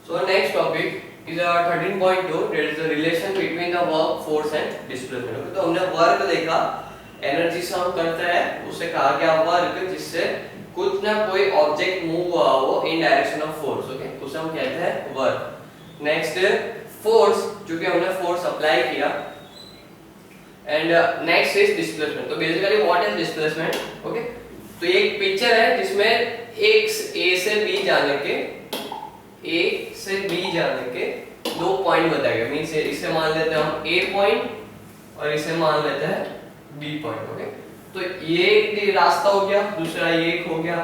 So next topic is 13.2, that is the relation between the work, force and displacement. Okay, तो हमने work देखा, energy से हम करते हैं, उसे कहा गया वर्क जिससे कुछ ना कोई ऑब्जेक्ट मूव हुआ हो इन डायरेक्शन ऑफ फोर्स. ओके, उसे हम कहते हैं वर्क. नेक्स्ट फोर्स, जो कि हमने फोर्स अप्लाई किया. And next is displacement. तो basically what is displacement? Okay, तो ये एक पिक्चर है जिसमें एक ए से बी जाने के दो पॉइंट बताए गए. मींस इसे मान लेते हैं हम ए पॉइंट और इसे मान लेते हैं बी पॉइंट. ओके, तो ये एक रास्ता हो गया, दूसरा ये एक हो गया.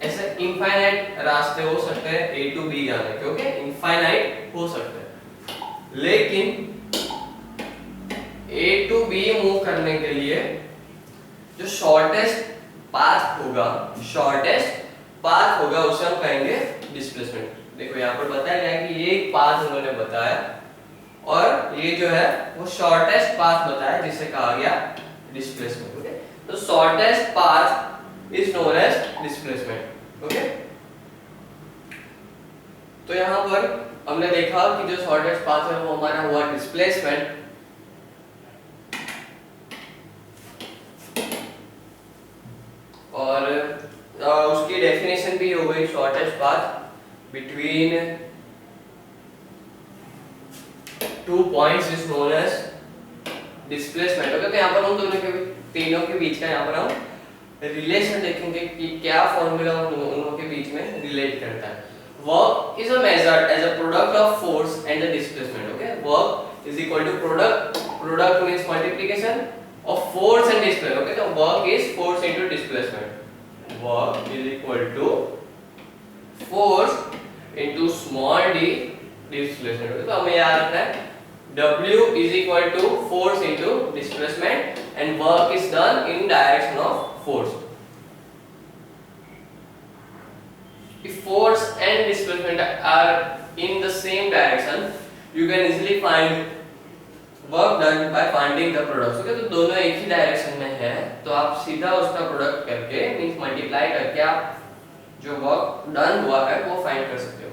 ऐसे इनफाइनाइट रास्ते हो सकते हैं ए टू बी जाने के. ओके, इनफाइनाइट हो सकते हैं, लेकिन ए टू बी मूव करने के लिए जो शॉर्टेस्ट पाथ होगा उसे हम कहेंगे डिस्प्लेसमेंट. देखो यहाँ पर बताया गया है कि ये एक पाथ उन्होंने बताया और ये जो है वो शॉर्टेस्ट पाथ बताया जिसे कहा गया डिस्प्लेसमेंट. ओके, तो shortest path is known as displacement. Okay, तो यहाँ पर हमने देखा कि जो शॉर्टेस्ट पाथ है वो हमारा हुआ डिस्प्लेसमेंट. और उसकी डेफिनेशन भी हो गई, shortest path between two points is known as displacement. Okay, तो यहाँ पर हम तीनों के बीच का यहाँ पर हम रिलेशन देखेंगे कि क्या फॉर्मूला उनों के बीच में रिलेट करता है. Work is measured as a product of force and the displacement. Okay, work is equal to product means multiplication of force and displacement. Okay, तो work is force into displacement. Work is equal to force into small d displacement. तो हमें याद रखना है W is equal to force into displacement and work is done in direction of force. If force and displacement are in the same direction, you can easily find work done by finding the products. Okay, तो दोनों एक ही direction में है तो आप सीधा उसका product करके मींस मल्टीप्लाई करके आप जो वर्क डन हुआ है वो फाइंड कर सकते हो.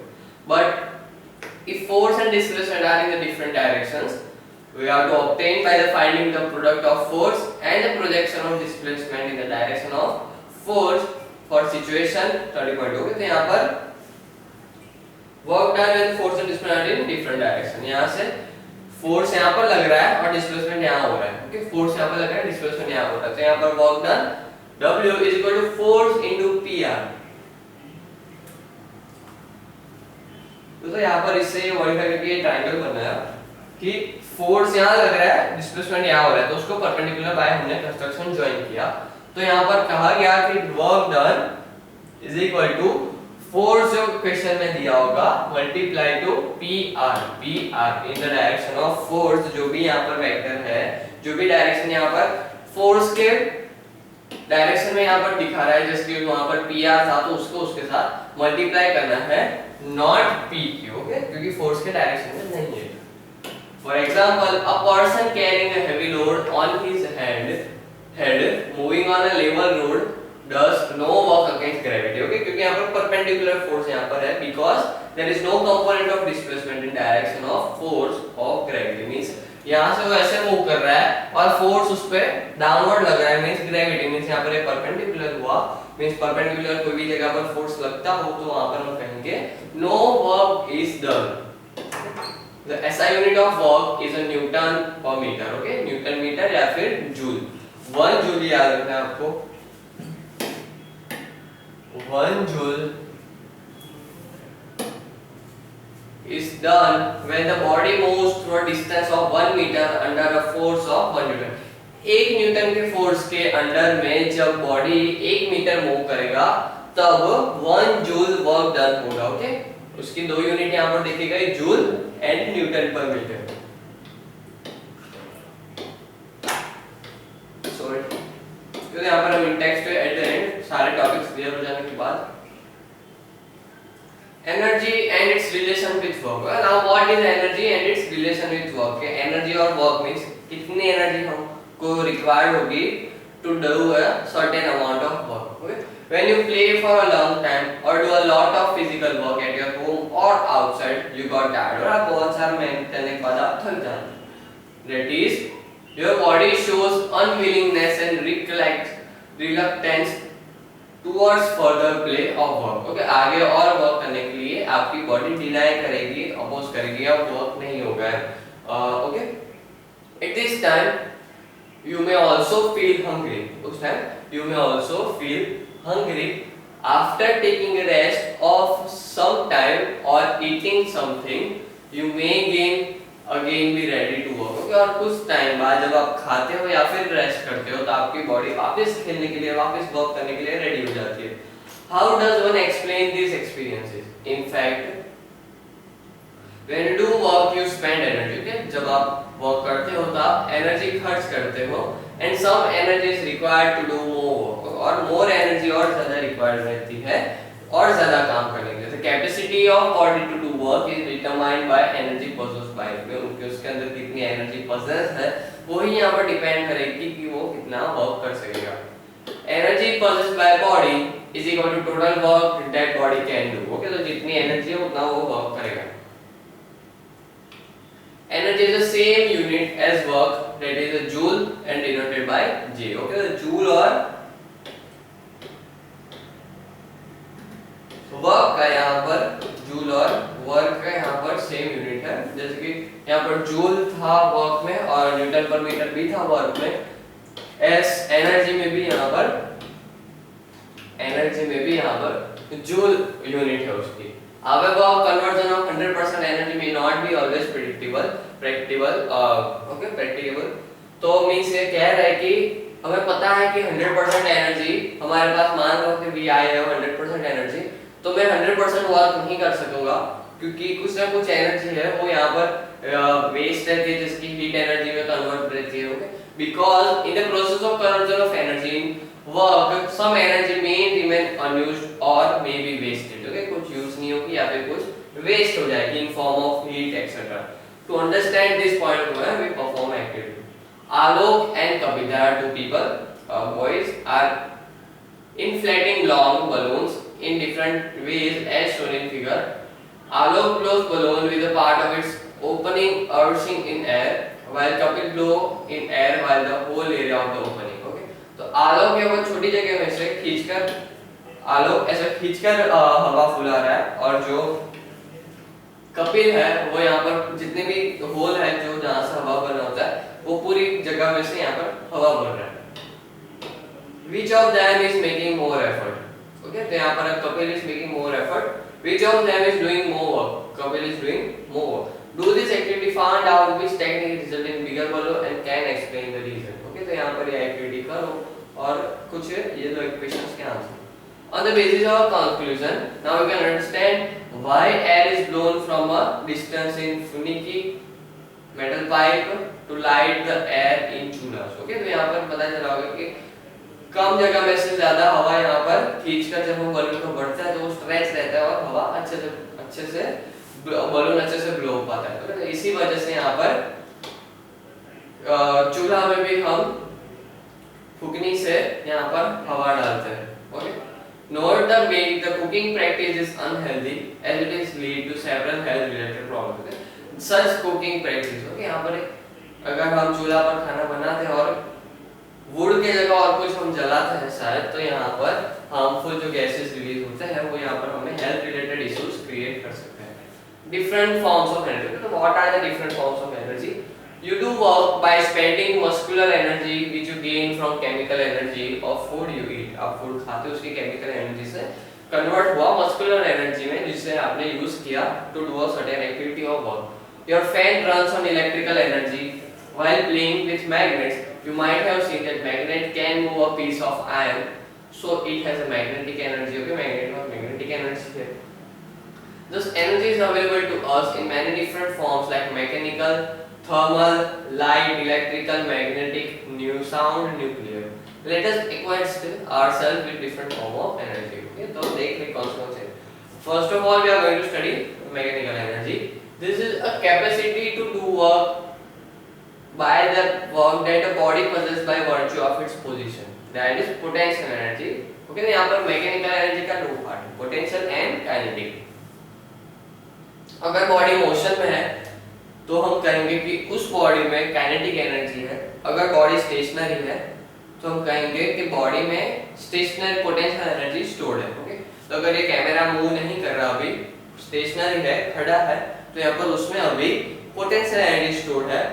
But if force and displacement are in the different directions, we have to obtain by the finding the product of force and the projection of displacement in the direction of force for situation 30.2. तो यहाँ पर work done with force and displacement are in different direction. यहाँ से force यहाँ पर लग रहा है और displacement यहाँ हो रहा है. Okay, force यहाँ पर लग रहा है, displacement यहाँ हो रहा है. तो यहाँ पर work done W is equal to force into PR. तो यहाँ पर इससे ये मॉडिफाई करके ये ट्रायंगल बनाया कि फोर्स यहाँ लग रहा है, डिस्प्लेसमेंट यहाँ हो रहा है, तो उसको परपेंडिकुलर बाय हमने कंस्ट्रक्शन ज्वाइन किया. तो यहाँ पर कहा गया कि work done is equal to force जो क्वेश्चन में दिया होगा multiply to P R in the direction of force. जो भी यहाँ पर वेक्टर है, जो भी डायरेक्शन यहाँ पर फोर्स के डायरेक्शन में यहाँ पर दिखा रहा है, जैसे कि वहां पर पी आर था तो उसको उसके साथ मल्टीप्लाई करना है, नॉट पी क्यू. ओके, क्योंकि फोर्स के डायरेक्शन में नहीं है. For example, a person carrying a heavy load on his head moving on a level road does no work against gravity. Okay, क्योंकि यहाँ पर परपेंडिकुलर फोर्स यहाँ पर है because there is no component of displacement in direction of force of gravity. Means यहाँ से वो ऐसे मूव कर रहा है और फोर्स उस पे डाउनवर्ड लग रहा है, मींस ग्रेविटी. मींस यहाँ पर एक परपेंडिकुलर हुआ, मींस परपेंडिकुलर कोई भी जगह पर फोर्स लगता हो तो वहां पर हम कहेंगे no work is done. The SI unit of work is a newton per meter. Okay, newton meter या फिर जूल. 1 जूल याद रखना है आपको. 1 joule is done when the body moves through a distance of 1 meter under a force of 1 newton. 1 Newton के force के under में जब बॉडी 1 मीटर मूव करेगा तब 1 जूल वर्क डन होगा. ओके, उसकी दो यूनिट यहाँ पर देखी गई, joule and Newton per metre. Sorry, तो यहाँ पर हम इन टेक्स्ट एट द एंड सारे टॉपिक्स क्लियर हो जाने के बाद energy and its relation with work. Now what is energy and its relation with work? Energy और work means कितनी एनर्जी हमको रिक्वायर्ड होगी to do a certain amount of work. Okay? When you play for a long time or do a lot of physical work at your home or outside you got tired, और आप बहुत सारा मेहनत करने के बाद आप थक जाते हैं। That is, your body shows unwillingness and reluctance towards further play of work। Okay, आगे और वर्क करने के लिए आपकी बॉडी डिनाई करेगी, अपोज करेगी, अब वर्क नहीं होगा। Okay, at this time you may also feel hungry। उस time you may also feel hungry after taking a rest of some time or eating something you may again be ready to work। Okay, और कुछ time बाद जब आप खाते हो या फिर रेस्ट करते हो तो आपकी बॉडी वापस खेलने के लिए, वापस वर्क करने के लिए रेडी हो जाती है। How does one explain these experiences? In fact, when you do work you spend energy। okay? जब आप वर्क करते हो तो आप एनर्जी खर्च करते हो, and some energy is required to do more work। और more energy और ज़्यादा required रहती है और ज़्यादा काम करने के लिए। The capacity of body to do work is determined by energy possessed by it। उनके उसके अंदर कितनी एनर्जी possess है वही यहाँ पर डिपेंड करेगी कि वो कितना वर्क कर सकेगा। Energy possessed by body is equal to total work that body can do। Okay, तो जितनी एनर्जी है उतना वो वर्क करेगा। Energy is the same unit as work, that is a joule and denoted by J। Okay, तो joule और work का यहाँ पर जूल और वर्क का यहाँ पर सेम यूनिट है। जैसे कि यहाँ पर जूल था वर्क में और न्यूटन पर मीटर भी था वर्क में, एस एनर्जी में भी यहाँ पर जूल यूनिट है उसकी। However, conversion of 100% energy may not be always practicable। तो मीन्स ये कह रहा है कि हमें पता है कि 100% एनर्जी हमारे पास, मान लो कि Vi है 100% एनर्जी, तो मैं 100% वर्क नहीं कर सकूंगा क्योंकि कुछ ना कुछ एनर्जी है वो यहाँ पर वेस्ट रहती है जिसकी हीट एनर्जी में कन्वर्ट रहती है। Okay, because in the process of conversion of energy in work some energy may remain unused और मे बी वेस्टेड। ओके, कुछ यूज नहीं होगी या फिर कुछ वेस्ट हो जाएगी in form of heat et cetera. To understand this point we perform activity. Alok and Kapil, there are two people, boys, are inflating long balloons in different ways as shown in figure। Alok blows balloon with a part of its opening urging in air, while Kapil blow in air while the whole area of the opening। okay? तो आलोक है वो छोटी जगह में से खींचकर, आलोक ऐसा खींचकर हवा फुला रहा है, और जो कपिल है वो यहाँ पर जितने भी होल है जो जहाँ से हवा बना होता है वो पूरी जगह में से यहाँ पर हवा भर रहा है। Which of them is making more effort? Okay, तो यहाँ पर Kapil is making more effort. Which of them is doing more work? Kapil is doing more work. Do this activity, find out which technique result in bigger balloon and can explain the reason। Okay, तो यहाँ पर ये activity करो और कुछ ये दो equations के answer. On the basis of conclusion, now we can understand why air is blown from a distance in finicky metal pipe to light the air in chulhas। Okay, तो यहाँ पर पता चला होगा कि कम जगह में से ज्यादा हवा यहाँ पर खींचकर जब वो बलून को बढ़ता है तो वो स्ट्रेच रहता है और हवा अच्छे से बलून अच्छे से ब्लो हो पाता है। तो इसी वजह से यहाँ पर चूल्हा में भी हम फुकनी से यहाँ पर हवा डालते हैं। Okay, note the cooking practice is unhealthy as it is lead to several health related problems। such cooking practice, okay, यहाँ पर अगर हम चूल्हा पर खाना बनाते हैं और वुड के जगह और कुछ हम जलाते हैं शायद, तो यहाँ पर हार्मफुल जो गैसेस रिलीज होते हैं वो यहाँ पर हमें हेल्थ रिलेटेड इश्यूज क्रिएट कर सकते हैं। डिफरेंट फॉर्म्स ऑफ एनर्जी, तो what are the different forms of energy? You do work by spending muscular energy which you gain from chemical energy of food you eat। आप food खाते हो उसकी chemical energy से convert हुआ muscular energy में जिसे आपने यूज किया to do a certain activity और work. Your fan runs on electrical energy while playing with magnets। You might have seen that magnet can move a piece of iron, so it has a magnetic energy। Okay, magnet और magnetic energy है। Thus energy is available to us in many different forms like mechanical, thermal, light, electrical, magnetic, sound, nuclear। Let us acquaint ourselves with different form of energy। okay, तो देख ले कौन से। First of all we are going to study mechanical energy। This is a capacity to do work by the work that the body possesses by virtue of its position, that is potential energy। okay, तो यहाँ पर mechanical energy का दो part है, potential and kinetic। अगर body motion में है तो हम कहेंगे कि उस बॉडी में काइनेटिक एनर्जी है। अगर बॉडी स्टेशनरी है तो हम कहेंगे कि बॉडी में स्टेशनरी पोटेंशियल एनर्जी स्टोर्ड है। ओके, तो अगर ये कैमरा मूव नहीं कर रहा, अभी स्टेशनरी है, खड़ा है, तो यहाँ पर उसमें अभी पोटेंशियल एनर्जी स्टोर्ड है।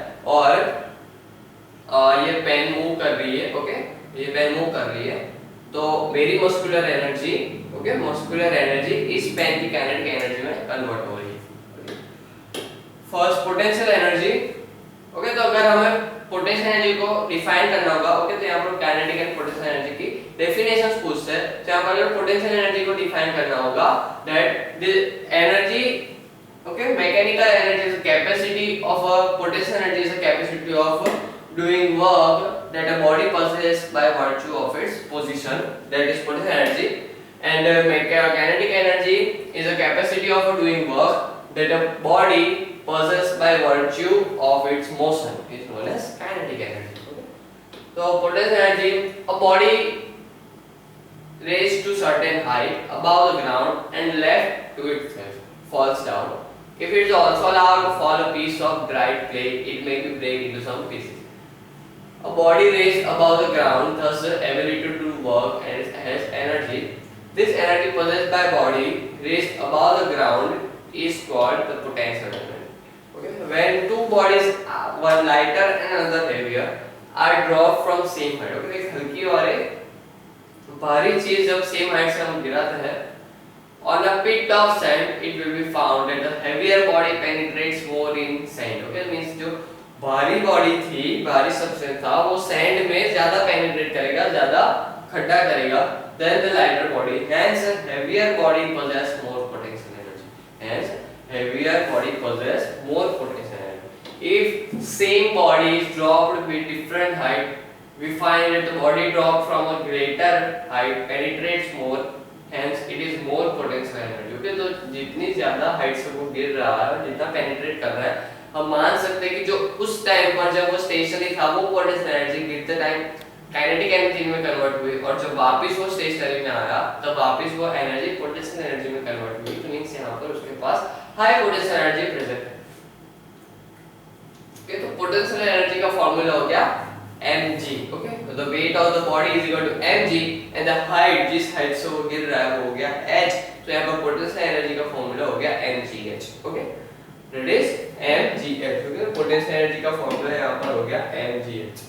और ये पेन मूव कर रही है। ओके, ये पेन मूव कर रही है, तो मेरी muscular energy, okay, muscular energy इस पेन की काइनेटिक एनर्जी में कन्वर्ट हो रही है। First potential energy. ओके, तो अगर हमें पोटेंशियल एनर्जी को डिफाइन करना होगा, ओके, तो यहाँ पर काइनेटिक एंड पोटेंशियल एनर्जी की डेफिनेशंस पूछते हैं। तो यहाँ पर अगर पोटेंशियल एनर्जी को डिफाइन करना होगा that the energy, okay, mechanical energy is capacity of a potential energy is a capacity of doing work that a body possesses by virtue of its position, that is potential energy. And kinetic energy is a capacity of doing work that a body possesses by virtue of its motion, is known as kinetic energy. Okay? So potential energy, a body raised to certain height above the ground and left to itself falls down. If it is also allowed to fall a piece of dried clay, it may be break into some pieces. A body raised above the ground, thus the ability to do work and has energy. This energy possessed by body raised above the ground is called the potential energy. Okay? When two bodies, one lighter and another heavier, are dropped from same height. Okay? एक हल्की और एक भारी चीज जब same height से हम गिराते हैं, on a pit of sand, it will be found that the heavier body penetrates more in sand. Okay? Means जो भारी बॉडी थी, भारी सब्सटेंस था, वो सैंड में ज्यादा पेनिट्रेट करेगा, ज्यादा खड्डा करेगा then the lighter body. Hence heavier body possess more potential energy. Hence heavier body possess more potential energy. If same body is dropped with different height, we find that the body dropped from a greater height penetrates more, hence it is more potential energy. Okay, तो जितनी ज्यादा height से वो गिर रहा है, जितना penetrate कर रहा है, हम मान सकते हैं कि जो उस टाइम पर जब वो स्टेशनरी था, वो पोटेंशियल एनर्जी गिरते टाइम काइनेटिक एनर्जी में कन्वर्ट हुई, और जब वापस वो स्टेशनरी में आया तब वापस वो एनर्जी पोटेंशियल एनर्जी में कन्वर्ट हुई। तो मींस यहाँ पर उसके पास हाई पोटेंशियल एनर्जी प्रेजेंट है। ओके, तो पोटेंशियल एनर्जी का फार्मूला हो गया mg। ओके, तो the weight of the body is equal to mg and the height, जिस हाइट से वो गिर रहा है, वो हो गया h। तो यहाँ पर पोटेंशियल एनर्जी का फार्मूला हो गया mgh। Okay, that is mgh। Okay, potential energy का फार्मूला यहाँ पर हो गया mgh।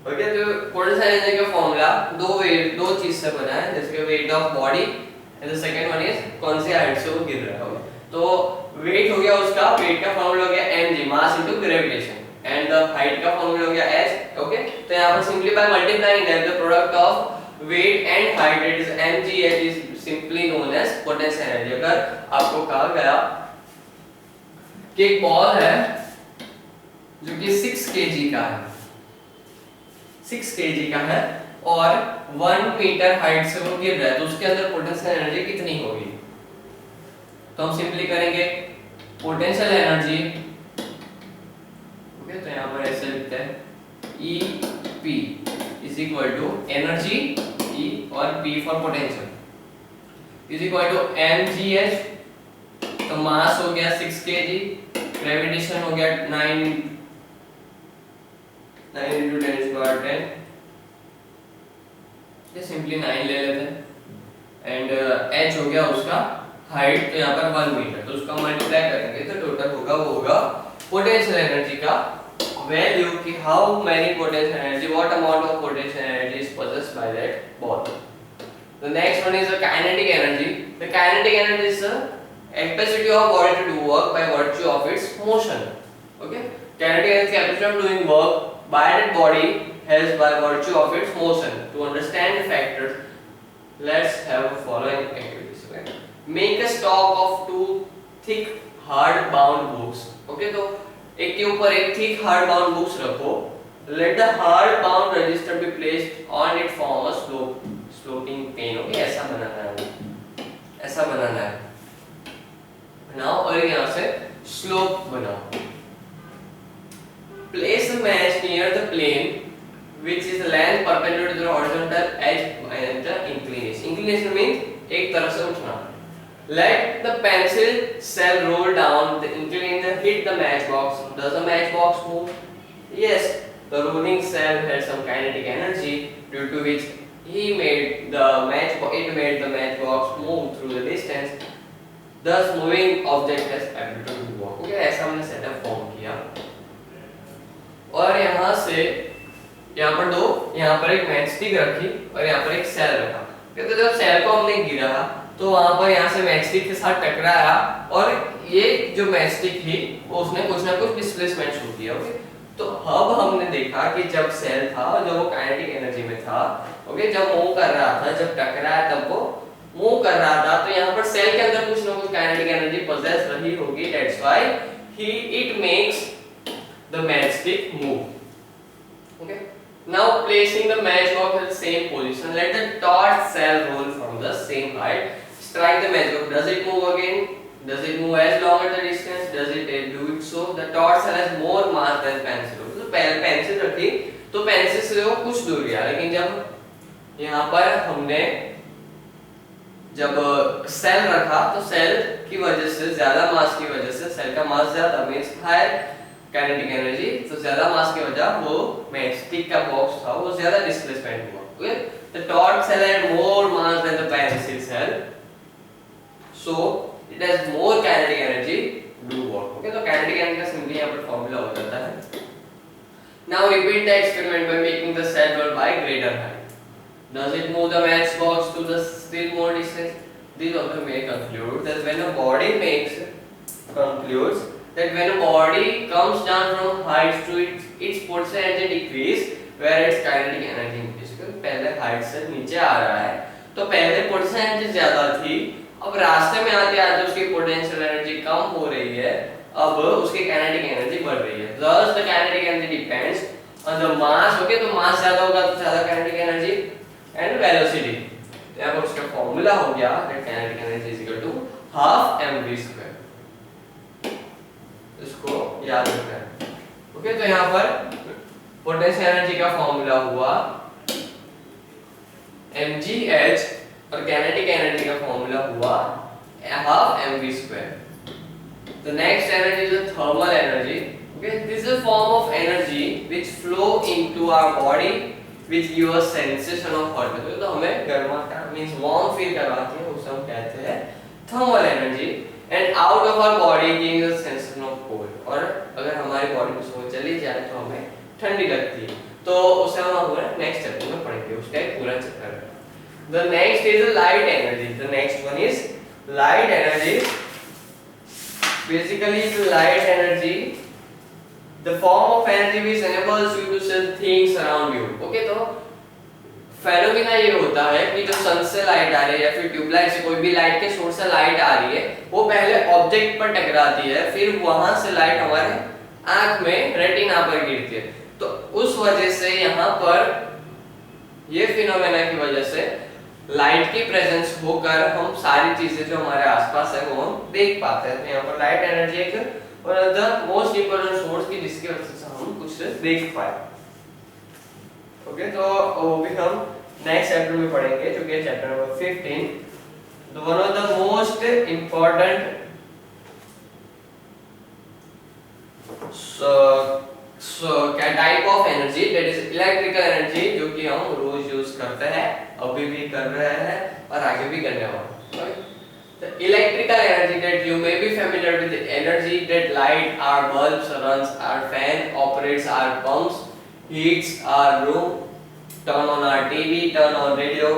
ओके, तो पोटेंशियल एनर्जी का फार्मूला दो चीज से बना है, जैसे weight of body and the second one is कौन सी हाइट से वो गिर रहा है। तो वेट हो गया उसका, वेट का फार्मूला हो गया mg, mass into gravitation, and the height का फार्मूला हो गया h। ओके, तो यहाँ पर simply by multiplying the product of weight and height, it is mgh, is simply known as potential energy. अगर आपको कहा गया कि एक बॉल है जो कि 6 kg का है, 6 kg का है और 1 मीटर हाइट से वो गिर रहा है, तो उसके अंदर पोटेंशियल एनर्जी कितनी होगी? तो हम सिंपली करेंगे पोटेंशियल एनर्जी। ओके, तो यहाँ पर ऐसे लिखते हैं EP is equal to energy E और P for potential is equal to mgh। तो मास हो गया 6 kg, ग्रेविटेशन हो गया 9 into 10 to the 10, ये सिंपली 9 ले लेते हैं, एंड h हो गया उसका हाइट, तो यहाँ पर 1 मीटर, तो उसका मल्टीप्लाई करेंगे तो टोटल होगा, वो होगा पोटेंशियल एनर्जी का वैल्यू कि how many potential energy, what amount of potential energy is possessed by that ball. The next one is the kinetic energy. The kinetic energy is the capacity of body to do work by virtue of its motion. Okay, kinetic energy is the capacity of doing work by that body has by virtue of its motion. To understand the factors, let's have the following activities. Okay, make a stock of 2 thick hard bound books. Okay, तो एक के ऊपर एक thick hard bound books रखो। Let the hard bound register be placed on it, form a sloping plane. Okay, ऐसा बनाना है, ऐसा बनाना है, बनाओ और यहाँ से स्लोप बनाओ। Place the match near the plane which is length perpendicular to the horizontal edge and the inclination. Inclination means एक तरफ से उठना. Let the pencil shell roll down. The inclination hit the matchbox. Does the matchbox move? Yes. The rolling shell had some kinetic energy, due to which it made the matchbox move through the distance. Thus, moving object has ability to walk. Okay, ऐसा हमने setup form किया. और यहाँ से यहाँ पर एक match stick रखी और यहाँ पर एक सेल रखा. तो जब सेल को हमने गिरा तो वहां पर यहाँ से मैच स्टिक के साथ टकराया और ये जो मैच स्टिक थी उसने कुछ ना कुछ डिस्प्लेसमेंट शो किया. ओके, तो अब हमने देखा कि जब सेल था जब वो काइनेटिक एनर्जी में था, ओके, जब मूव कर रहा था, जब टकराया तब वो मूव कर रहा था, तो यहाँ पर सेल के अंदर कुछ ना कुछ काइनेटिक एनर्जी पोजेस रही होगी. That's why it makes the match stick move. Okay, now placing the matchbox at the same position, let the torch shell roll from the same height. Strike the matchbox. Does it move again? Does it move as long as the distance? Does it do it so? The torch shell has more mass than pencil. तो pencil रखी तो pencil से वो कुछ दूर गया, लेकिन जब यहाँ पर हमने जब सेल रखा तो सेल की वजह से, ज्यादा मास की वजह से, सेल का मास ज्यादा मींस हायर काइनेटिक एनर्जी, तो ज्यादा मास की वजह वो मैच स्टिक का बॉक्स था वो ज्यादा डिस्प्लेसमेंट हुआ. Okay, the torch cell had more mass than the pencil cell, so it has more kinetic energy do work. Okay, तो काइनेटिक एनर्जी का सिंपली यहां पर फार्मूला हो जाता है. Now repeat the experiment by making the cell roll by greater height. Does it move the matchbox to the still more distance? This also may conclude that when a body comes down from height to its potential energy decrease, where its kinetic energy increase. पहले height से नीचे आ रहा है तो पहले potential energy ज्यादा थी, अब रास्ते में आते आते उसकी पोटेंशियल एनर्जी कम हो रही है, अब उसकी काइनेटिक एनर्जी बढ़ रही है. thus the kinetic energy depends on the mass. Okay, तो मास ज्यादा होगा तो ज्यादा काइनेटिक एनर्जी एंड वेलोसिटी. यहाँ पर उसका फार्मूला हो गया that kinetic energy is equal to half mv square. इसको याद रखना है. ओके, तो यहाँ पर पोटेंशियल एनर्जी का फार्मूला हुआ mgh और काइनेटिक एनर्जी का फार्मूला हुआ half mv square. The next energy is the thermal energy. Okay, this is a form of energy which flow into our body which give us sensation of hotness. तो हमें गर्मा का means warm feel करवाती है, उसे हम कहते हैं thermal energy. And out of our body gives us sensation of cold. और अगर हमारी बॉडी में सो चली जाए तो हमें ठंडी लगती है, तो उसे हम हमारे नेक्स्ट चैप्टर में पढ़ेंगे, उसका एक पूरा चैप्टर है. The next is the light energy. The next one is light energy. Basically, the light energy, the form of energy which enables you to see things around you. Okay, तो phenomena ये होता है कि जो सन से light आ रही है या फिर ट्यूबलाइट से, कोई भी लाइट के सोर्स से लाइट आ रही है, वो पहले ऑब्जेक्ट पर टकराती है, फिर वहां से लाइट हमारे आंख में रेटिना पर गिरती है. तो उस वजह से यहाँ पर ये फिनोमेना की वजह से लाइट की प्रेजेंस होकर हम सारी चीजें जो हमारे आसपास है वो हम देख पाते हैं. तो यहाँ पर लाइट एनर्जी एक और द मोस्ट इंपोर्टेंट सोर्स की जिसकी वजह से हम कुछ देख पाए. ओके, तो वो भी हम नेक्स्ट चैप्टर में पढ़ेंगे, जो कि chapter number 15. One of the most important क्या type of energy, that is electrical energy, जो कि हम रोज यूज करते हैं, अभी भी कर रहे हैं और आगे भी करने वाले हैं. The electrical energy that you may be familiar with, the energy that light our bulbs, runs our fan, operates our pumps, heats our room, turn on our TV, turn on radio,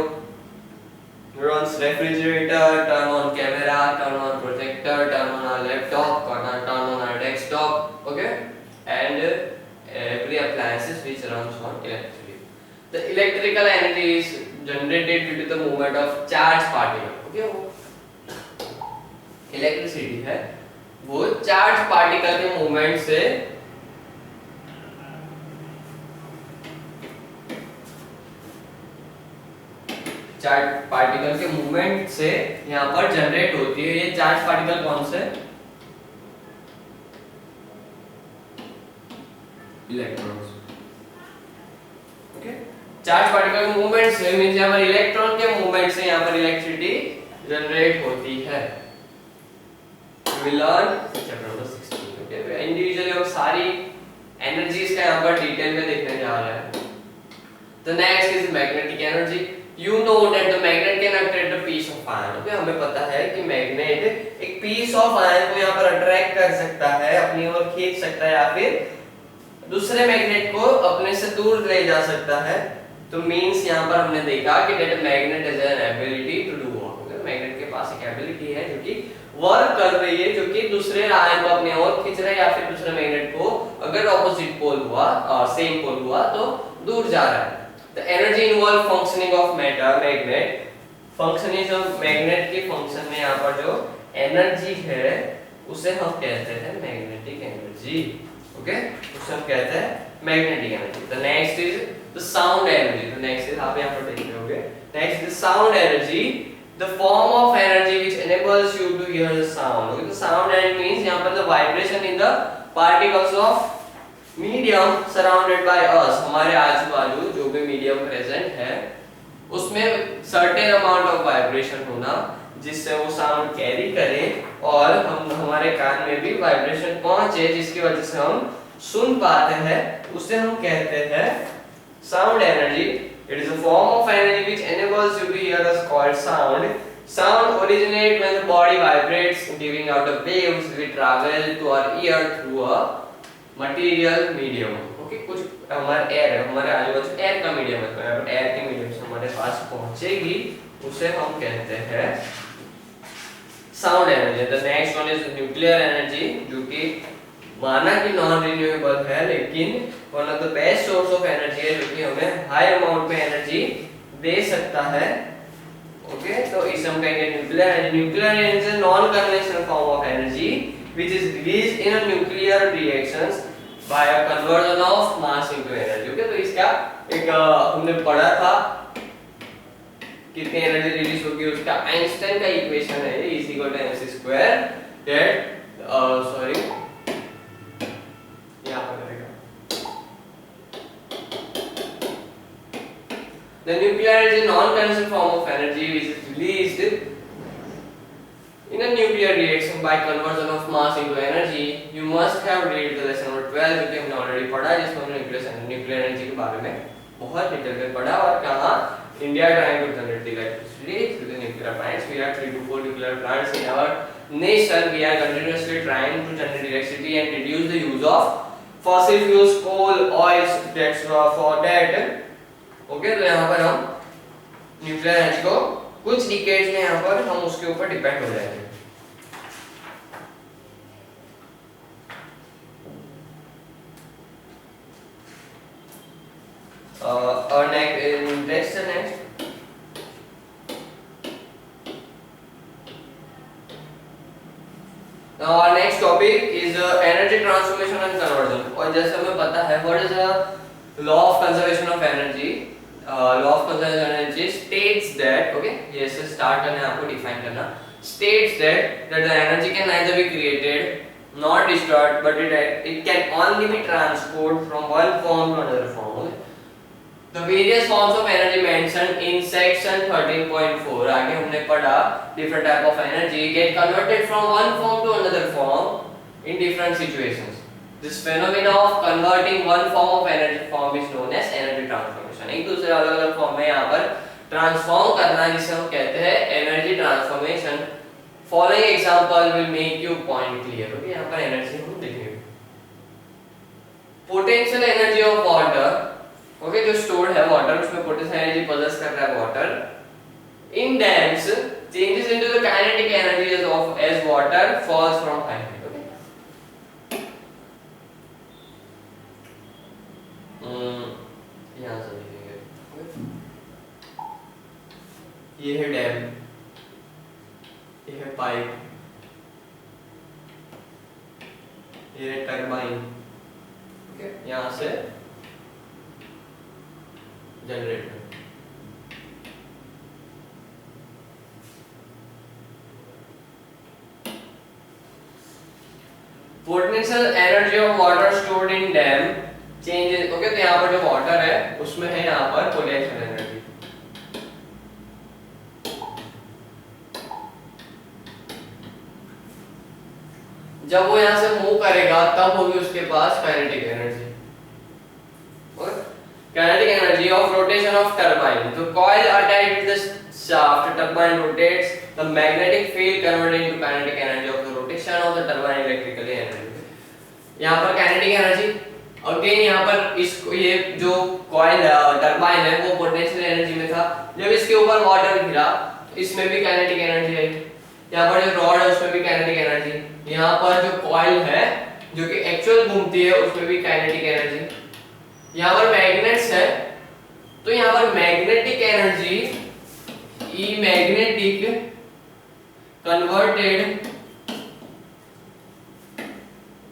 runs refrigerator, turn on camera, turn on projector, turn on our laptop, turn on our desktop. Okay, and every appliances which runs on electricity. The electrical energy is generated due to the movement of charged particle. Okay, वो electricity है, वो charge particle के movement से यहाँ पर generate होती है. ये चार्ज पार्टिकल कौन से? इलेक्ट्रॉन्स. चार्ज पार्टिकल के मूवमेंट से मींस यहाँ पर इलेक्ट्रॉन के मूवमेंट से यहाँ पर इलेक्ट्रिसिटी जनरेट होती है। We learn chapter number 16। Okay, तो इंडिविजुअली हम सारी एनर्जीज का यहाँ पर डिटेल में देखने जा रहे हैं। The next is magnetic energy. You know that the magnet can attract a piece of iron. Okay, हमें पता है कि मैग्नेट एक पीस ऑफ आयरन को यहाँ पर अट्रैक्ट कर सकता है, अपनी ओर खींच सकता है, या फिर दूसरे मैग्नेट को अपने से दूर ले जा सकता है। तो मींस यहाँ पर हमने देखा कि that magnet has an ability to do work. Okay, magnet के पास एक एबिलिटी है जो कि वर्क कर रही है, जो कि दूसरे आयन को अपने ओर खींच रहा है, या फिर दूसरे मैग्नेट को अगर ऑपोजिट पोल हुआ और सेम पोल हुआ तो दूर जा रहा है। The energy involved functioning of magnet, functioning of magnet की फंक्शन में यहाँ पर जो एनर्जी है उसे हम कहते हैं मैग्नेटिक एनर्जी। ओके, उसे हम कहते हैं magnetic energy. The next is the sound energy. The next is आप यहाँ पर देख रहे होंगे। Next is sound energy, the form of energy which enables you to hear the sound. Okay, the sound energy means यहाँ पर the vibration in the particles of medium surrounded by us, हमारे आजू बाजू जो भी मीडियम प्रेजेंट है उसमें certain amount of vibration होना, जिससे वो साउंड कैरी करे और हम हमारे कान में भी वाइब्रेशन पहुंचे, जिसकी वजह से हम सुन पाते हैं, उसे हम कहते हैं sound energy. It is a form of energy which enables you to hear us called sound. Sound originates when the body vibrates, giving out the waves which travel to our ear through a material medium. Okay, कुछ हमारा air है, हमारे आजू-बाजू air का medium है, तो यहाँ पर एयर के मीडियम से हमारे पास पहुंचेगी, उसे हम कहते हैं sound energy. The next one is nuclear energy, जो कि माना कि नॉन रिन्यूएबल है, लेकिन one of the best source of energy है, जो कि हमें हाई अमाउंट में एनर्जी दे सकता है। ओके, तो इसे हम कहेंगे nuclear energy. Nuclear energy is non conventional form of energy which is released in a nuclear reactions by a conversion of mass into energy. Okay, तो इसका एक हमने पढ़ा था कितनी एनर्जी रिलीज होगी, उसका आइंस्टाइन का इक्वेशन है E = mc² that सॉरी यहाँ पर रहेगा। The nuclear energy is non-conventional form of energy which is released in a nuclear reaction by conversion of mass into energy. You must have read the lesson number 12, जो कि हमने already पढ़ा है, जिसमें हमने न्यूक्लियर एनर्जी के बारे में बहुत डिटेल में पढ़ा और कहा India trying to generate electricity through the nuclear plants. We have 3 to 4 nuclear plants in our nation. We are continuously trying to generate electricity and reduce the use of fossil fuels, coal, oils, etc. for that. Okay, तो यहाँ पर हम nuclear energy को कुछ decades में यहाँ पर हम उसके ऊपर डिपेंड हो जाएंगे. और next now our next topic is energy transformation and conversion. और जैसे हमें पता है what is the law of conservation of energy. Law of conservation of energy states that, okay, ये से start करना है, आपको define करना, states that the energy can neither be created nor destroyed, but it can only be transported from one form to another form. Okay? The various forms of energy mentioned in section 13.4, आगे हमने पढ़ा different type of energy get converted from one form to another form in different situations. This phenomena of converting one form of energy form is known as energy transformation. एक दूसरे अलग-अलग form में यहाँ पर transform करना, जिसे हम कहते हैं energy transformation. Following example will make you point clear. Okay, यहाँ पर एनर्जी हम देखेंगे. Potential energy of water, okay, जो stored है वाटर, उसमें पोटेंशियल एनर्जी possess कर रहा है water. In dams changes into the kinetic energy as water falls from height. यहाँ से देखेंगे, ये है डैम, ये है पाइप, ये है टरबाइन. ओके, यहाँ से generator. Potential energy of water stored in dam changes. Okay, तो यहाँ पर जो वाटर है उसमें है यहाँ पर पोटेंशियल एनर्जी। जब वो यहाँ से मूव करेगा तब होगी उसके पास kinetic energy. Kinetic energy of rotation of turbine. The coil attached with the shaft turbine rotates. The magnetic field converted into kinetic energy of the rotation of the turbine electrically energy. यहाँ पर kinetic energy again यहाँ पर इसको ये जो coil turbine है वो potential energy में था, जब इसके ऊपर वाटर गिरा इसमें भी kinetic एनर्जी आई। यहाँ पर जो रॉड है उसमें भी kinetic एनर्जी, यहाँ पर जो coil है जो कि एक्चुअल घूमती है उसमें भी kinetic एनर्जी। यहाँ पर मैग्नेट्स है तो यहाँ पर magnetic energy E magnetic converted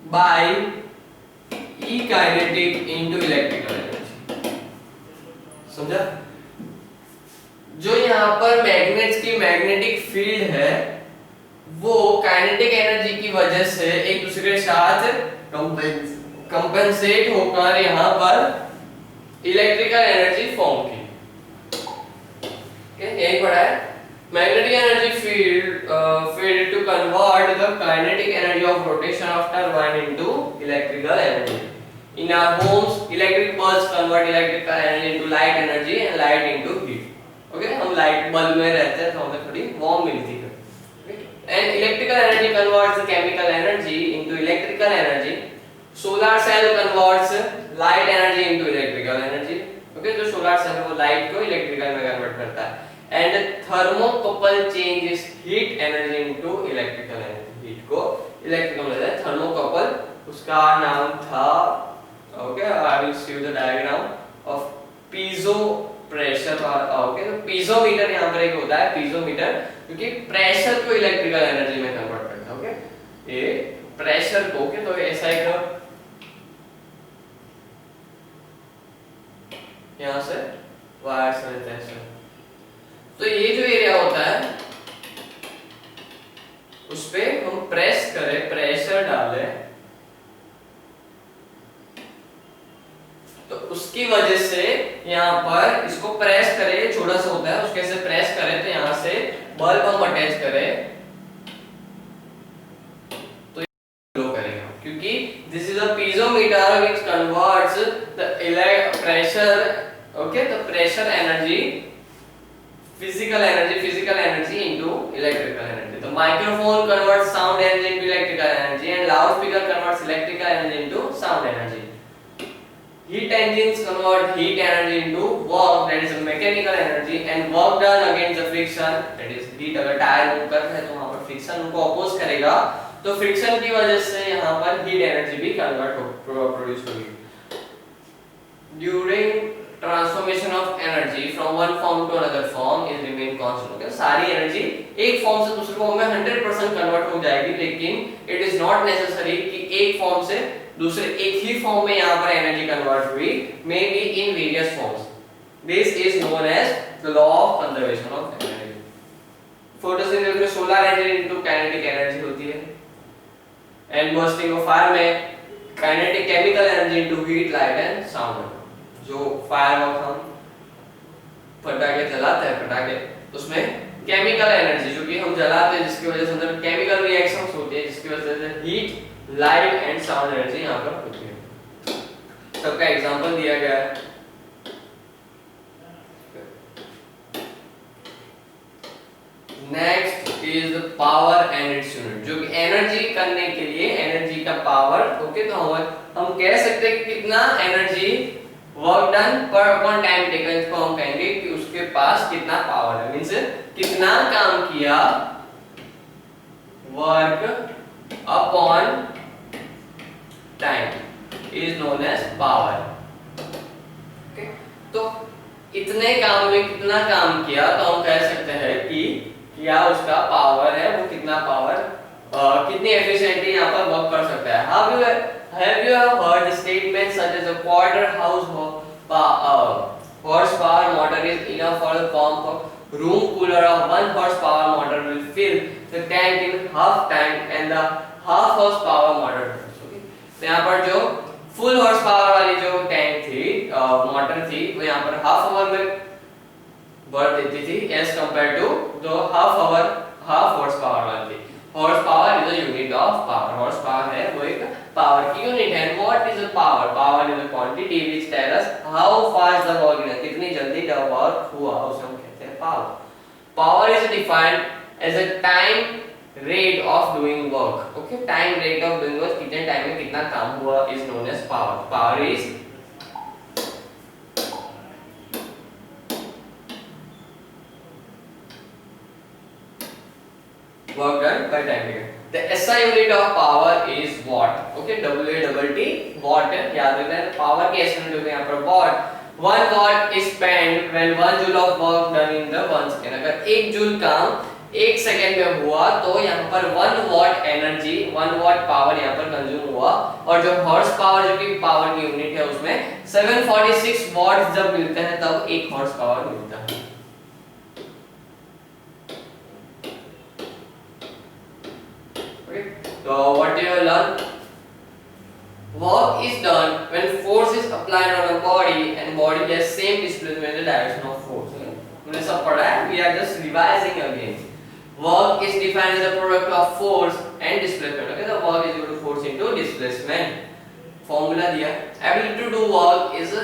bye ई काइनेटिक इनटू इलेक्ट्रिकल एनर्जी। समझा? जो यहाँ पर मैग्नेट्स की मैग्नेटिक फील्ड है वो काइनेटिक एनर्जी की वजह से एक दूसरे के साथ कंपेंसेट होकर यहाँ पर इलेक्ट्रिकल एनर्जी फॉर्म की। यही पढ़ा है। Magnetic energy field to convert the kinetic energy of rotation of turbine into electrical energy. In our homes electric bulbs convert electrical energy into light energy and light into heat. Okay, हम light bulb में रहते हैं तो हमें थोड़ी warm मिलती है। And electrical energy converts the chemical energy into electrical energy. Solar cell converts light energy into electrical energy. Okay, जो सोलर सेल है वो लाइट को इलेक्ट्रिकल में कन्वर्ट करता है। And thermocouple changes heat energy into electrical energy. Heat को electrical में thermocouple उसका नाम था। Okay, I will see you the diagram of piezo pressure. Okay, तो पीजोमीटर यहाँ पर एक होता है पीजोमीटर, क्योंकि प्रेशर को इलेक्ट्रिकल एनर्जी में कन्वर्ट करता है। ओके, ये प्रेशर को, ओके, तो ऐसा एक यहाँ से वायर से ऐसे, तो ये जो एरिया होता है उस पे हम प्रेस करें, प्रेशर डालें, तो उसकी वजह से यहाँ पर इसको प्रेस करें, छोटा सा होता है उसके से प्रेस करें तो यहाँ से बल्ब हम अटैच करें तो ग्लो करेगा, क्योंकि this is a piezometer which converts the pressure, okay, the pressure energy, physical energy into electrical energy. The microphone converts sound energy into electrical energy and loudspeaker converts electrical energy into sound energy. Heat engines convert heat energy into work, that is mechanical energy, and work done against the friction, that is heat। अगर tyre move कर रहा है तो वहाँ पर friction उनको oppose करेगा, तो फ्रिक्शन की वजह से यहाँ पर हीट एनर्जी भी प्रोड्यूस होगी। During transformation of energy from one form to another form is remain constant. सारी एनर्जी एक फॉर्म से दूसरे फॉर्म में 100% कन्वर्ट हो जाएगी, लेकिन इट इज नॉट नेसेसरी कि एक फॉर्म से दूसरे एक ही फॉर्म में यहाँ पर एनर्जी कन्वर्ट हुई, may be in various forms. This is known as the law of conservation of energy. Photosynthesis में solar energy into kinetic energy होती है, एंड बर्स्टिंग ऑफ फायर में kinetic chemical energy into heat, light and sound. जो firework हम पटाखे जलाते हैं, पटाखे, उसमें केमिकल एनर्जी जो कि हम जलाते हैं जिसकी वजह से अंदर केमिकल रिएक्शंस होती है, जिसकी वजह से heat, light and sound energy यहाँ पर होती है। सबका एग्जांपल दिया गया है। Next is power and its unit, जो कि एनर्जी करने के लिए एनर्जी का पावर। ओके, तो हम कह सकते हैं कि कितना एनर्जी वर्क डन पर अपॉन टाइम टेकन, इसको हम कहेंगे कि उसके पास कितना पावर है, मींस कितना काम किया, work upon time is known as power. Okay, तो इतने काम में कितना काम किया तो हम कह सकते हैं कि क्या उसका पावर है, वो कितना पावर, कितनी एफिशिएंटली यहाँ पर वर्क कर सकता है। Have you ever heard statements such as a quarter horsepower motor is enough for the pump of room cooler, of 1 horsepower motor will fill the tank in half time and the half horsepower motor। Okay? तो यहाँ पर जो full horse power वाली जो tank थी, motor थी, वो यहाँ पर हाफ आवर में बढ़ देती थी एज कंपेयर टू जो हाफ हॉर्स पावर वाली थी। Horse power is a unit of power. Horse power है वो एक पावर की यूनिट है। What is a power? Power is a quantity which tell us how fast the work is, कितनी जल्दी द वर्क हुआ, उसे हम कहते हैं power. Power is defined as a time rate of doing work. Okay, time rate of doing work, कितने time में कितना काम हुआ is known as power. Power is work done by time taken. The SI unit of power is watt. Okay, WATT watt है, याद रखना है। Power की SI unit यहाँ पर watt। 1 watt is spent when 1 joule of work done in the 1 second। अगर 1 joule काम 1 second में हुआ तो यहाँ पर 1 watt एनर्जी, 1 watt पावर यहाँ पर कंज्यूम हुआ। और जो हॉर्स पावर जो कि पावर की यूनिट है उसमें 746 वॉट जब मिलते हैं तब 1 हॉर्स पावर मिलता है। So what do you learn? Work is done when force is applied on a body and body has same displacement in the direction of force. हमने सब पढ़ा है, we are just revising again. Work is defined as a product of force and displacement. Okay, the work is equal to force into displacement. Formula दिया, ability to do work is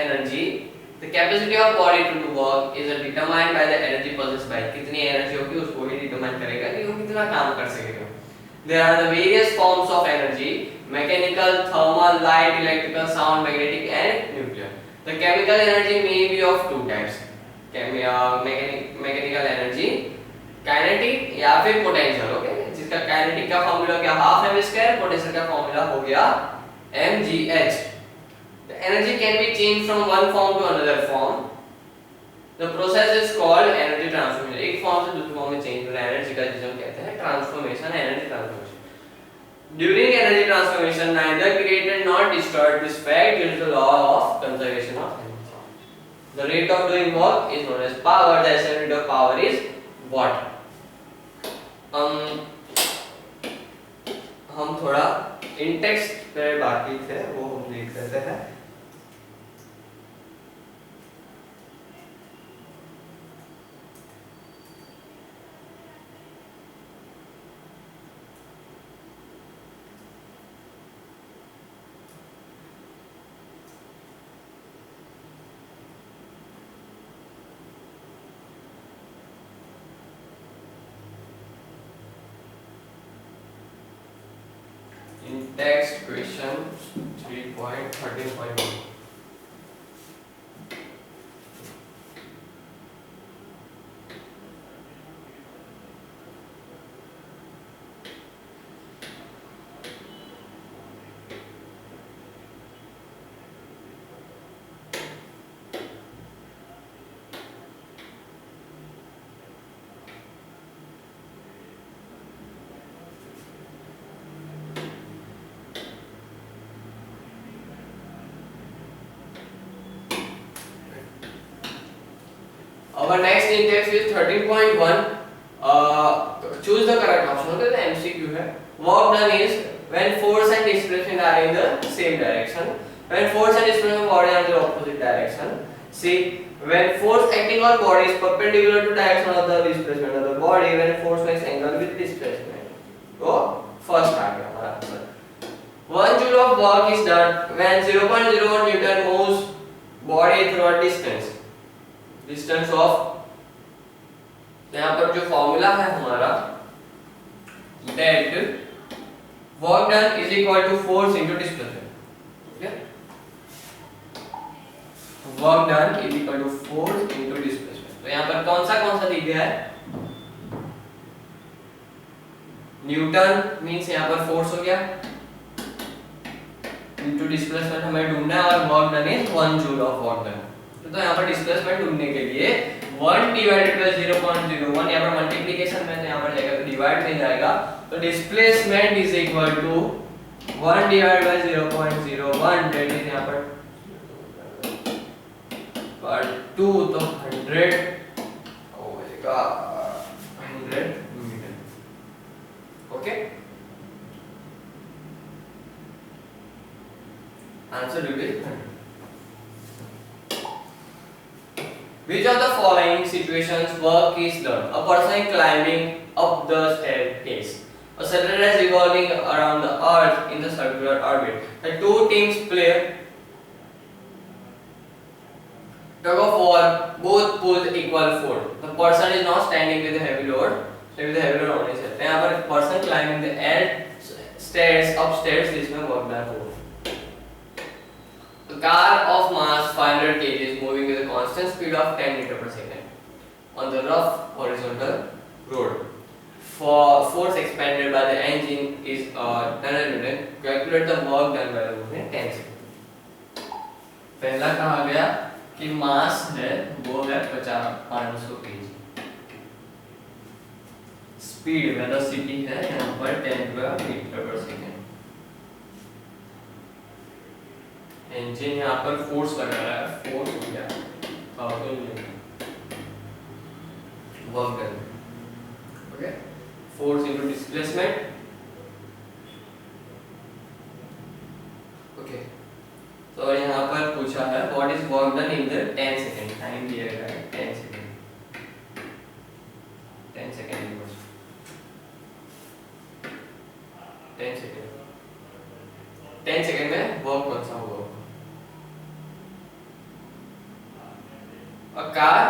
energy. The capacity of body to do work is determined by the energy possessed by. कितनी energy होगी उसको ही determine करेगा कि वो कितना काम कर सकेगा। There are the various forms of energy: mechanical, thermal, light, electrical, sound, magnetic, and nuclear. The chemical energy may be of two types: mechanical energy, kinetic या फिर potential। ओके, जिसका kinetic का फॉर्मूला क्या, हाफ एम स्क्वायर, पोटेंशियल का formula हो गया mgh। The energy can be changed from one form to another form. The process is called energy transformation. एक form से दूसरे फॉर्म में चेंज होना एनर्जी का, जिसे हम कहते हैं transformation, energy transformation. During energy transformation, neither created nor destroyed. This fact is the law of conservation of energy. The rate of doing work is known as power. The SI unit of power is watt. हम थोड़ा in-text पे बाकी थे, वो हम देख लेते हैं। Text question 3.13.1. Our next in-text is 13.1. Choose the correct option. Okay, the MCQ है. Work done is when force and displacement are in the same direction. When force and displacement of body are in the opposite direction. See, when force acting on body is perpendicular to direction of the displacement of the body, when force makes angle with displacement. So first आ गया हमारा answer. 1 joule of work is done when 0.01 Newton moves body through a distance of, यहाँ पर जो formula है हमारा that work done is equal to force into displacement. Okay, work done is equal to force into displacement. तो यहाँ पर कौन सा दी गया है? न्यूटन मींस यहाँ पर फोर्स हो गया into displacement हमें ढूंढना है, और work done is 1 joule of work done. तो यहाँ पर डिस्प्लेसमेंट ढूंढने के लिए 1 डिवाइडेड बाय 0.01, यहाँ पर मल्टीप्लिकेशन में, तो यहाँ पर जाएगा तो डिवाइड में जाएगा, तो displacement is equal to 1 divided by 0.01, that is यहाँ पर 2, तो 100 होगा 100 meter. Okay, Which of the following situations work is done? A person climbing up the staircase. A satellite is revolving around the Earth in the circular orbit. The two teams play tug of war, both pull equal force. The person is not standing with a heavy load, with a heavy load on his head. यहाँ पर person climbing the air stairs upstairs जिसमें work done हो. A car of mass 500 kg is moving with a constant speed of 10 meter per second on the rough horizontal road. For force expended by the engine is 10 Newton. Calculate the work done by the movement 10 seconds. पहला कहा गया कि मास है वो है 500 kg. Speed velocity है यहाँ पर 10 मीटर पर सेकंड. इंजन यहाँ पर फोर्स कर रहा है, फोर्स हो गया 1000 Newton work done. Okay, force into displacement. Okay, तो यहाँ पर पूछा है what is work done in the 10 second. Time दिया गया है 10 सेकंड. 10 सेकंड 10 सेकंड 10 सेकंड में वर्क कौन सा होगा? A car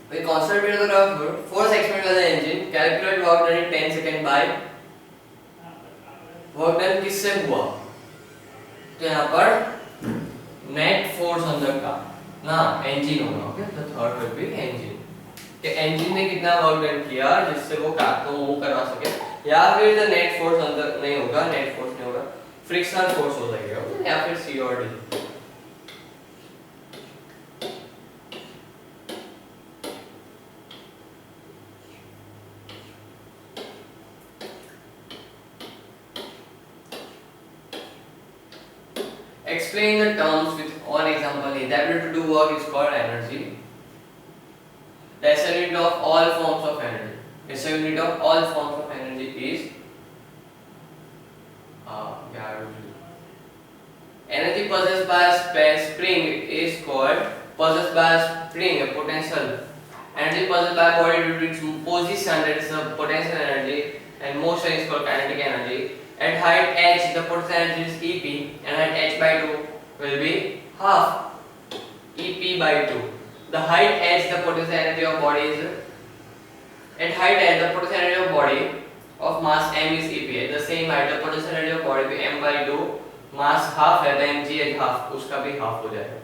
with constant speed of the force expended by the engine. Calculate work done in 10 seconds by work done किससे हुआ? तो यहाँ पर net force on the car ना engine होगा. ओके, तो थर्ड विल बी engine. कि engine ने कितना वर्क डन किया जिससे वो कार को मूव करवा सके, या फिर the net force अंदर नहीं होगा, net force नहीं होगा, फ्रिक्शनल फोर्स हो जाएगा, या फिर C और D. Explain the terms with one example. The ability to do work is called energy. The SI unit of all forms of energy. SI unit of all forms of energy is energy possessed by a spring is called possessed by a spring, a potential. Energy possessed by a body due to its position, that is a potential energy, and motion is called kinetic energy. At height h, the potential energy is EP, and at h by 2 will be half EP by 2. The height h, the potential energy of body is at height h, the potential energy of body of mass m is EP. At the same height, the potential energy of body will be m by 2. Mass half है, the mg is half, उसका भी half हो जाएगा.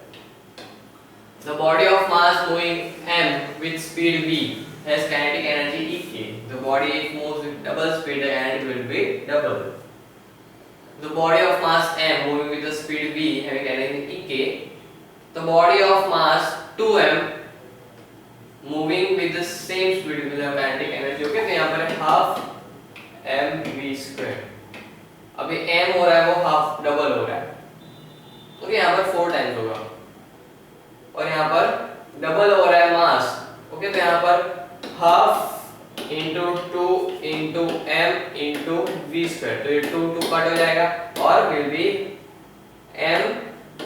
The body of mass moving m with speed v has kinetic energy ek. The body if moves with double speed, the energy will be double. The body of mass m moving with the speed v having energy ek. The body of mass 2m moving with the same speed will have kinetic energy. Okay, तो यहाँ पर है half mv square. अभी m हो रहा है वो half double हो रहा है, तो यहाँ पर 4 टाइम्स होगा, और यहाँ पर डबल हो रहा है मास. ओके, तो यहाँ पर half into 2 into m into v square, तो ये 2 कट हो जाएगा और will be m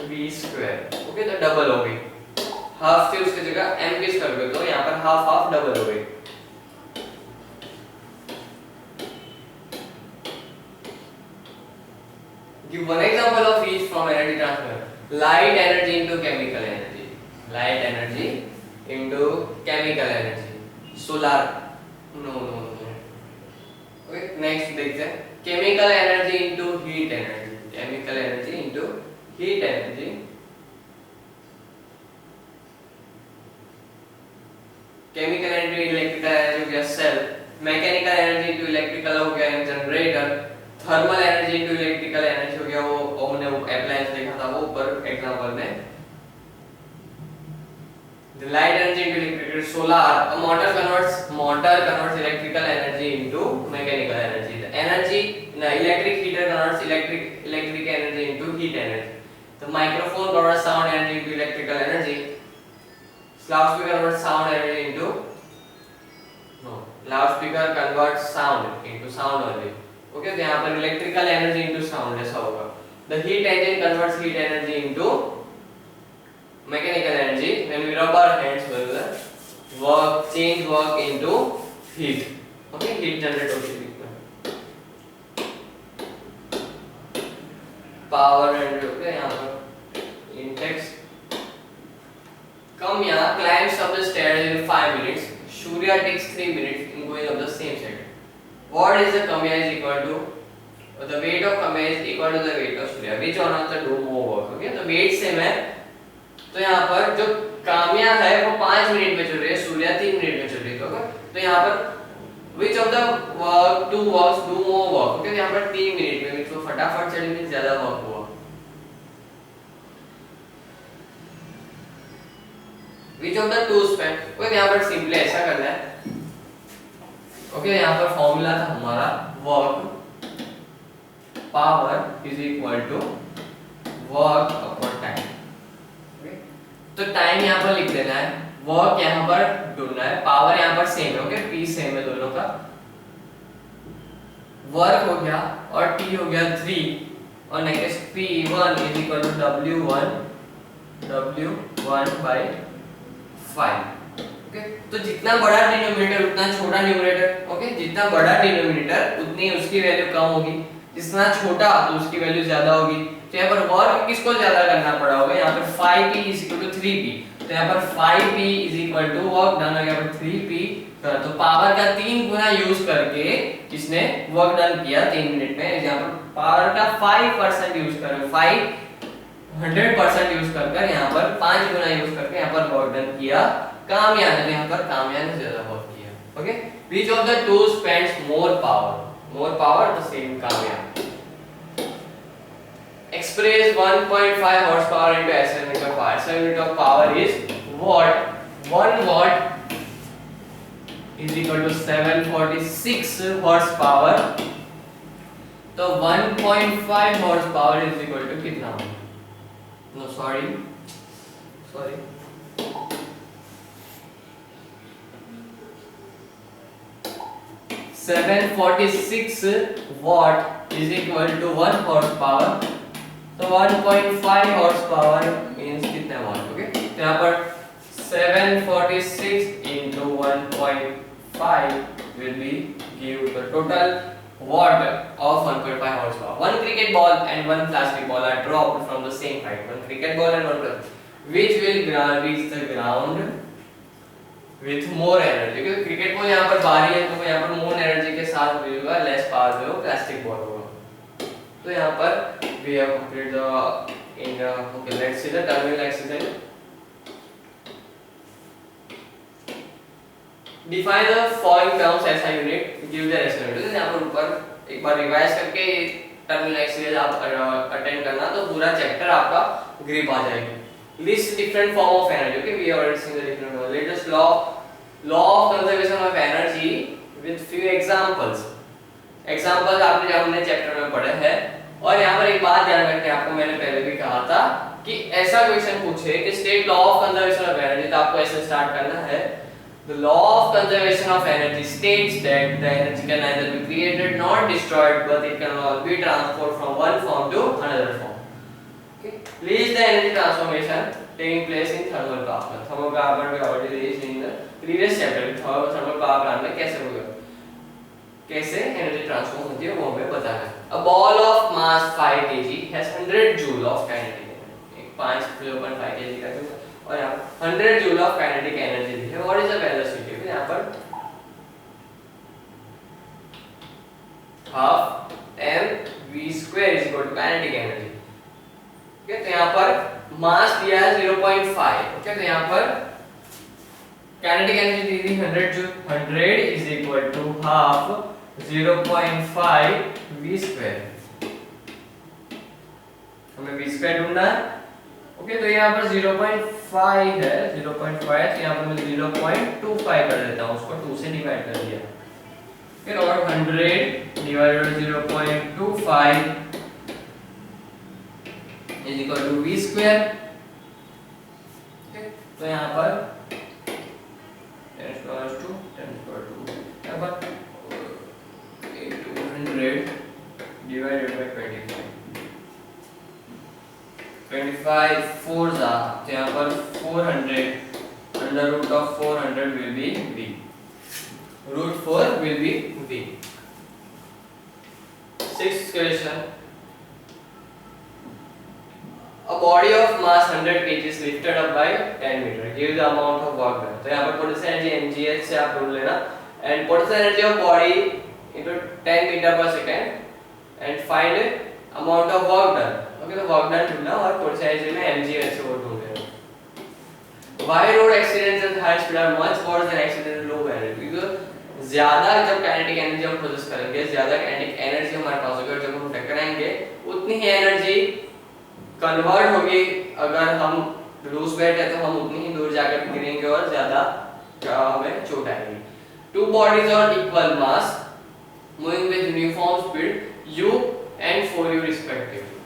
v square. Okay, तो डबल हो गई, हाफ थी उसकी जगह m v स्क्वायर कर दो, यहाँ पर हाफ हाफ डबल हो गई. Give one example of each from energy transfer. Light energy into chemical energy. Light energy into chemical energy. Solar. No. Okay, next देखते हैं. Chemical energy into heat energy. Chemical energy into heat energy. Chemical energy electrical energy हो गया cell. Mechanical energy into electrical हो गया generator. Thermal energy into electrical energy हो गया, वो हमने वो अप्लायंस देखा था वो ऊपर एग्जांपल में. The light energy into electrical. Solar. Motor converts electrical energy into mechanical energy. The energy electric heater converts electric energy into heat energy. The microphone converts sound energy into electrical energy. Loudspeaker converts sound energy into loudspeaker converts sound into sound energy. Okay, तो यहाँ पर electrical energy into sound ऐसा होगा. The heat engine converts heat energy into mechanical energy. energy when we rub our hands together, work change work into heat. Okay, heat generate होती है power energy. Okay, यहाँ पर इन text come here, climbs up the stairs in 5 minutes. Surya takes 3 minutes in going up the same side. What is the Kamya is equal to? The weight of Kamya is equal to the weight of Surya. Which one of the do more work? Okay, तो weight same है, तो यहाँ पर जो काम्या है वो 5 minute में चल रही है, सूर्या 3 मिनट में चल रही है। ओके, तो यहाँ पर which of the work two works do more work? Okay, यहाँ पर 3 मिनट में which वो फटाफट चली में ज्यादा वर्क हुआ। Which of the two spent? Okay, यहाँ पर सिंपली ऐसा करना है। ओके, यहाँ पर फॉर्मूला था हमारा work power is equal to work upon time. तो टाइम यहाँ पर लिख देना है, वर्क यहाँ पर ढूंढना है, पावर यहाँ पर सेम है। ओके, पी सेम है दोनों का। वर्क हो गया और टी हो गया 3 और next P1 is equal to W1 by 5। Okay, तो जितना बड़ा डिनोमिनेटर उतना छोटा न्यूमरेटर। ओके, जितना बड़ा डिनोमिनेटर उतनी उसकी वैल्यू कम होगी, जितना छोटा तो उसकी वैल्यू ज्यादा होगी। तो यहाँ पर वर्क किसको ज्यादा करना पड़ा होगा, यहाँ पर 5p is equal to 3p। तो यहाँ पर 5p is equal to work done हो गया पर 3p। तो पावर का 3 गुना यूज करके इसने वर्क डन किया 3 मिनट में। यहाँ पर पावर का 5% यूज कर 100% यूज कर यहाँ पर 5 गुना यूज करके यहाँ पर वर्क डन किया कामया ने। यहाँ पर कामया ने ज्यादा वर्क किया। Okay, which of the two spends more power? More power the same कामया। Express 1.5 horsepower into SI unit of power. SI unit of power is watt. 1 watt is equal to 746 horsepower. तो 1.5 horsepower is equal to कितना? No, sorry. 746 watt is equal to 1 horsepower. तो 1.5 horsepower means कितना watt? Okay, तो यहाँ पर 746 into 1.5 will be give the total watt of 1.5 horsepower. One cricket ball and one plastic ball are dropped from the same height. One cricket ball and one plastic, which will reach the ground with more energy. क्योंकि cricket ball यहाँ पर भारी है तो यहाँ पर more energy के साथ मिलेगा, less power जो प्लास्टिक बॉल होगा। तो यहाँ पर we have completed the okay, let's see the terminal exercise. Define the following terms SI unit, give the SI unit। तो यहाँ पर ऊपर एक बार रिवाइज करके टर्मिनल एक्सरसाइज आप अटेंड करना तो पूरा चैप्टर आपका ग्रिप आ जाएगी। List different form of energy. Okay, we have already seen the different form. Latest law of conservation of energy with few examples. Examples आपने जब हमने चैप्टर में पढ़े हैं। और यहाँ पर एक बात ध्यान रखनी है, आपको मैंने पहले भी कहा था कि ऐसा क्वेश्चन पूछे कि state law of conservation of energy, तो आपको ऐसे स्टार्ट करना है। The law of conservation of energy states that the energy can neither be created nor destroyed, but it can all be transferred from one form to another form. Okay, list the energy transformation taking place in thermal power plant. Thermal power plant we already listed in the previous chapter. Thermal power plant में कैसे होगा, कैसे energy transform होती है वो हमें पता है। A ball of mass 5 kg has 100 joule of kinetic energy. 5.5 kg का और यहाँ 100 joule of kinetic energy दी है। What is the velocity? तो यहाँ पर half mv square is equal to kinetic energy। Okay, तो यहाँ पर मास दिया है 0.5। ओके, तो यहाँ पर काइनेटिक एनर्जी दी थी 100 joule. 100 is equal to half 0.5 v square. हमें v स्क्वायर ढूंढना है। ओके, तो यहाँ पर 0.5 है, 0.5 तो यहाँ पर मैं 0.25 कर देता हूँ, उसको 2 से डिवाइड कर दिया। फिर और 100 divided by 0.25 is equal to v square। तो यहाँ पर 10 power to यहाँ पर 100 divided by 25 by 4 जा, तो यहाँ पर 400 under root of 400 will be v. Root 4 will be v. Sixth question. A body of mass 100 kg is lifted up by 10 meter. Give the amount of work done. तो यहाँ पर potential energy mgh से आप ढूंढ लेना and potential energy of body into 10 meter per second and find amount of work done. Okay, तो work done ढूंढना और potential energy में mgh से वो ढूंढ लेना. Why road accidents at high speed are much worse than accidents at low energy? Because ज्यादा जब kinetic energy हम प्रोड्यूस करेंगे, ज्यादा kinetic energy हमारे पास होगी और जब हम टकराएंगे उतनी ही एनर्जी कन्वर्ट होगी. अगर हम लूज वेट है तो हम उतनी ही दूर जाकर गिरेंगे और ज्यादा हमें चोट आएगी. Two bodies on equal mass moving with uniform speed u and 4u respectively.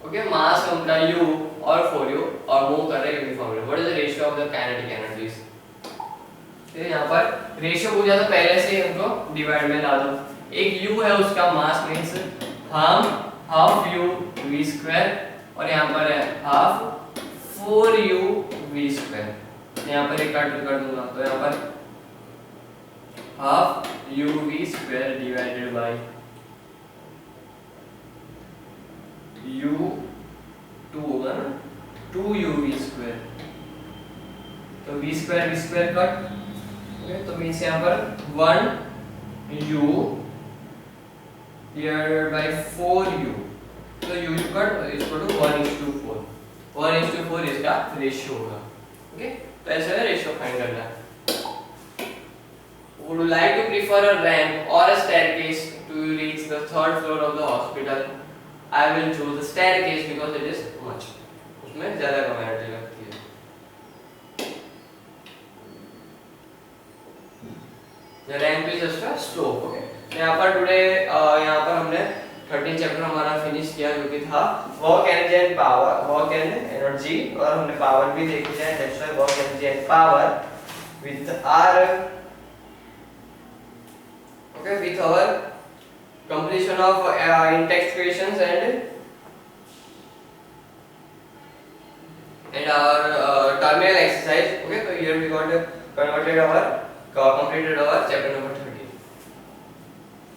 Okay, mass है उनका u और 4u और मूव कर रहे हैं uniformly. What is the ratio of the kinetic energies? तो यहाँ पर रेशियो पूछा तो पहले से ही हमको डिवाइड में ला दो. एक u है उसका मास मींस हम हाफ u v स्क्वायर और यहाँ पर है हाफ 4u v स्क्वायर. यहाँ पर एक काट कर दूंगा तो यहाँ पर half u v square divided by u 2 होगा ना, 2u v स्क्वायर. तो v स्क्वायर कट. ओके, तो मींस यहाँ पर 1u divided by 4u. तो u cut is equal to 1:4. 1:4 इसका रेशियो होगा. ओके, तो ऐसे है रेशियो फाइंड करना है. Would you like to prefer a ramp or a staircase to reach the third floor of the hospital? I will choose the staircase because it is much. उसमें ज़्यादा कम energy लगती है. The ramp is just a slope. Okay. यहाँ पर today यहाँ पर हमने 13 chapter हमारा फिनिश किया जो कि था work energy and power, work and energy, और हमने पावर भी देखी है. That's why work energy and power with our okay with our completion of in-text questions and our terminal exercise. Okay, so here we got converted our completed our chapter number 3.